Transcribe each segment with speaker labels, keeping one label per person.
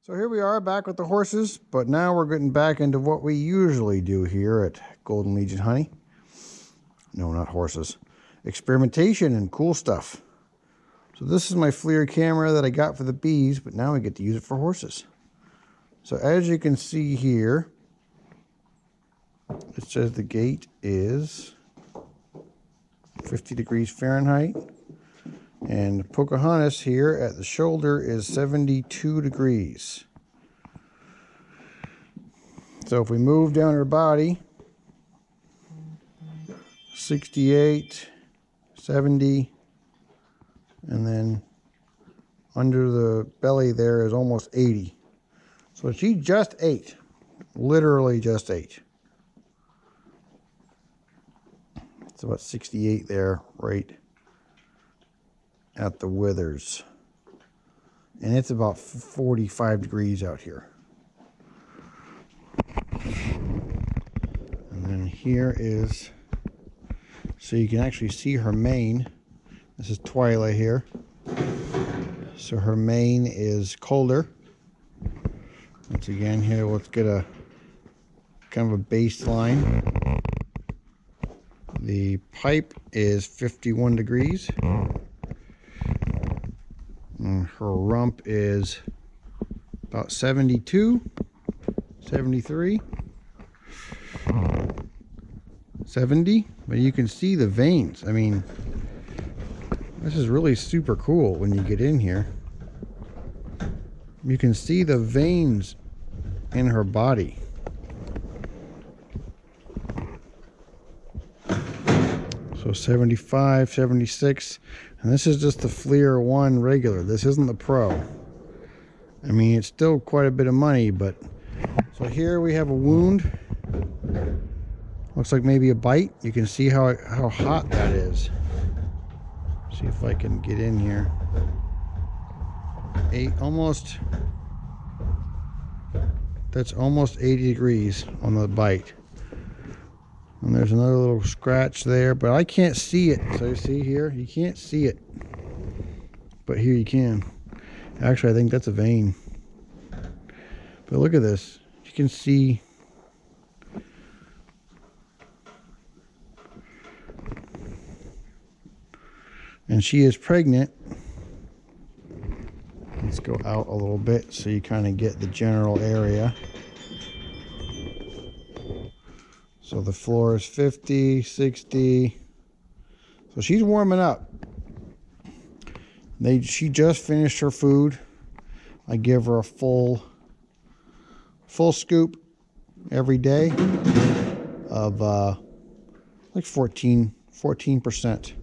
Speaker 1: So here we are back with the horses, but now we're getting back into what we usually do here at Golden Legion Honey. No, not horses. Experimentation and cool stuff. So this is my FLIR camera that I got for the bees, but now we get to use it for horses. So as you can see here, it says the gate is 50 degrees Fahrenheit. And Pocahontas here at the shoulder is 72 degrees. So if we move down her body, 68, 70, and then under the belly there is almost 80. So she just ate, literally just ate. It's about 68 there, right at the withers, and it's about 45 degrees out here. And then here is, so you can actually see her mane. This is Twilight here, so her mane is colder. Once again here, let's get a kind of a baseline. The pipe is 51 degrees. Her rump is about 72, 73, 70, but you can see the veins. I mean, this is really super cool when you get in here. You can see the veins in her body. So 75, 76. And this is just the FLIR 1 regular. This isn't the Pro. I mean, it's still quite a bit of money, but... So here we have a wound. Looks like maybe a bite. You can see how hot that is. See if I can get in here. That's almost 80 degrees on the bite. And there's another little scratch there, but I can't see it. So you see here, you can't see it. But here you can. Actually, I think that's a vein. But look at this. You can see. And she is pregnant. Let's go out a little bit so you kind of get the general area. So the floor is 50, 60. So she's warming up. She just finished her food. I give her a full scoop every day of like 14%.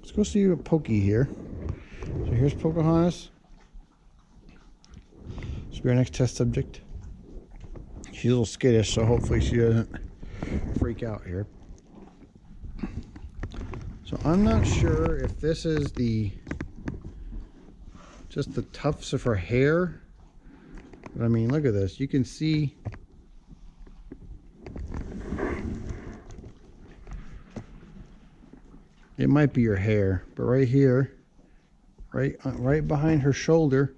Speaker 1: Let's go see a Pokey here. So here's Pocahontas. This will be our next test subject. She's a little skittish, so hopefully she doesn't freak out here. So I'm not sure if this is just the tufts of her hair. But I mean, look at this. You can see it might be her hair, but right here, right behind her shoulder,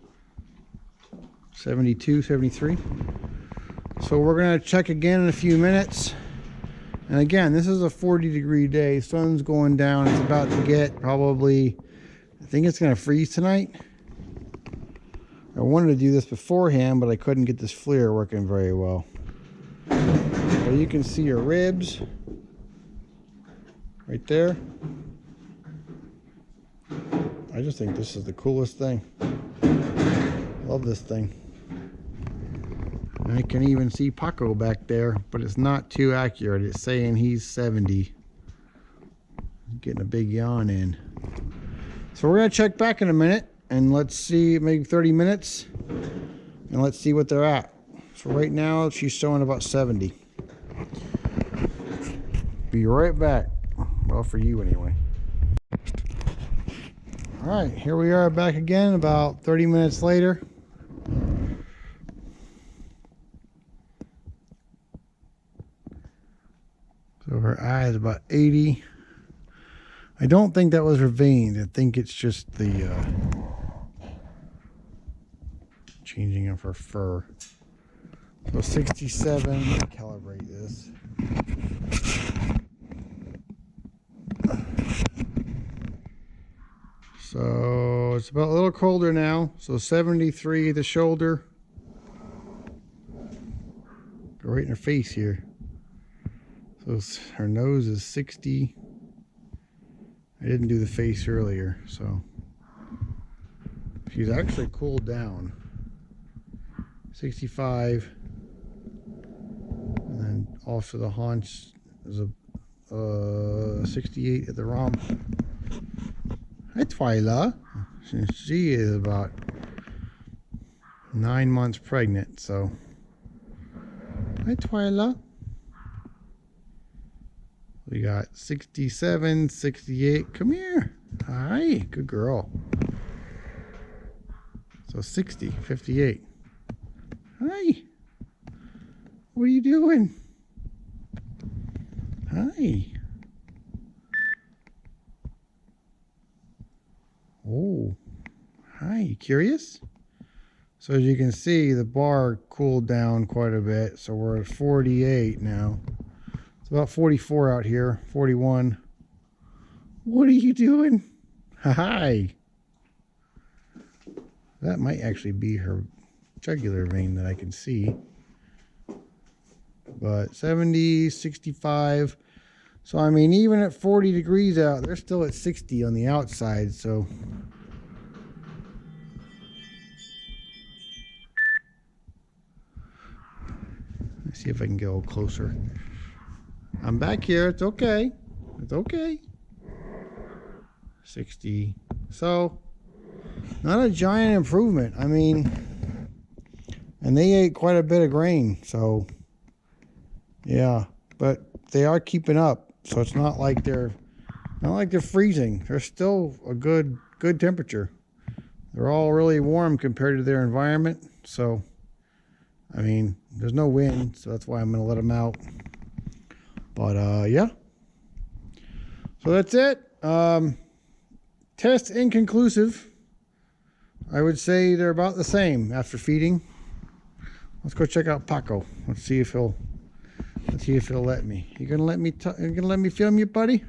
Speaker 1: 72, 73. So we're going to check again in a few minutes. And again, this is a 40-degree day. Sun's going down. It's about to get probably, I think it's going to freeze tonight. I wanted to do this beforehand, but I couldn't get this FLIR working very well. So you can see her ribs right there. I just think this is the coolest thing. Love this thing. I can even see Paco back there, but it's not too accurate. It's saying he's 70. Getting a big yawn in. So we're going to check back in a minute, and let's see, maybe 30 minutes, and let's see what they're at. So right now, she's showing about 70. Be right back. Well, for you anyway. All right, here we are back again about 30 minutes later. So her eye is about 80. I don't think that was her veins. I think it's just the changing him for fur. So 67, calibrate this. So it's about a little colder now. So 73 at the shoulder. Go right in her face here. So her nose is 60. I didn't do the face earlier, so she's actually cooled down. 65. And then off to the haunch is a 68 at the rump. Hi, Twyla. She is about 9 months pregnant, so. Hi, Twyla. We got 67, 68. Come here. Hi, good girl. So 60, 58. Hi. What are you doing? Hi. Oh, hi. You curious? So as you can see, the bar cooled down quite a bit. So we're at 48 now. It's about 44 out here, 41. What are you doing? Hi. That might actually be her jugular vein that I can see. But 70, 65. So, I mean, even at 40 degrees out, they're still at 60 on the outside. So, let's see if I can get a little closer. I'm back here. It's okay. It's okay. 60. So, not a giant improvement. I mean, and they ate quite a bit of grain. So, yeah. But they are keeping up. So it's not like they're freezing. They're still a good temperature. They're all really warm compared to their environment. So, I mean, there's no wind. So that's why I'm going to let them out. But, yeah. So that's it. Test inconclusive. I would say they're about the same after feeding. Let's go check out Paco. Let's see if he'll let me. You gonna let me film you, buddy?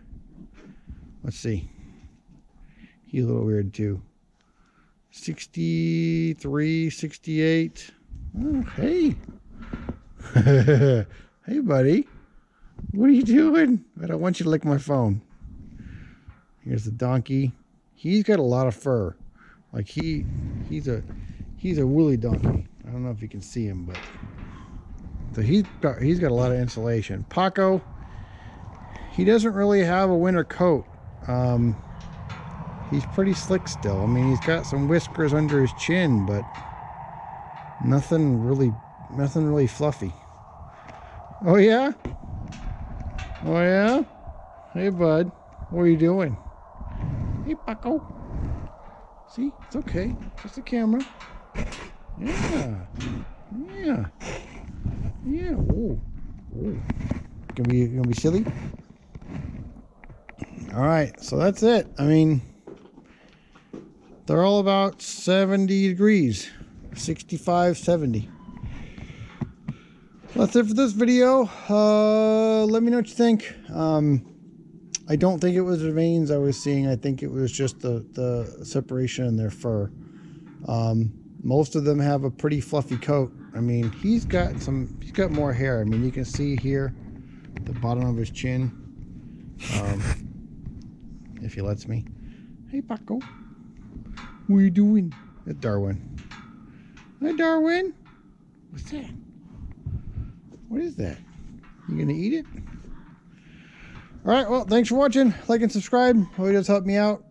Speaker 1: Let's see. He's a little weird too. 63, 68. Oh, hey. Hey, buddy. What are you doing? I don't want you to lick my phone. Here's the donkey. He's got a lot of fur. Like he's a woolly donkey. I don't know if you can see him, but so he's got a lot of insulation. Paco, he doesn't really have a winter coat. He's pretty slick still. I mean, he's got some whiskers under his chin, but nothing really fluffy. Oh yeah? Oh yeah? Hey bud, what are you doing? Hey Paco. See, it's okay. Just a camera. Yeah. Yeah. Yeah. Oh. Oh. Gonna be silly. All right. So that's it. I mean, they're all about 70 degrees, 65, 70. That's it for this video. Let me know what you think. I don't think it was the veins I was seeing. I think it was just the separation in their fur. Most of them have a pretty fluffy coat. I mean, he's got more hair. I mean, you can see here the bottom of his chin. If he lets me. Hey, Paco. What are you doing? That's Darwin. Hi, Darwin. What's that? What is that? You gonna eat it? All right, well, thanks for watching. Like and subscribe. It does help me out.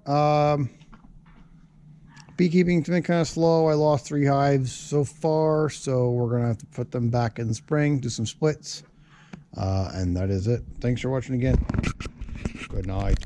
Speaker 1: Beekeeping's been kind of slow. I lost 3 hives so far, so we're going to have to put them back in the spring, do some splits. And that is it. Thanks for watching again. Good night.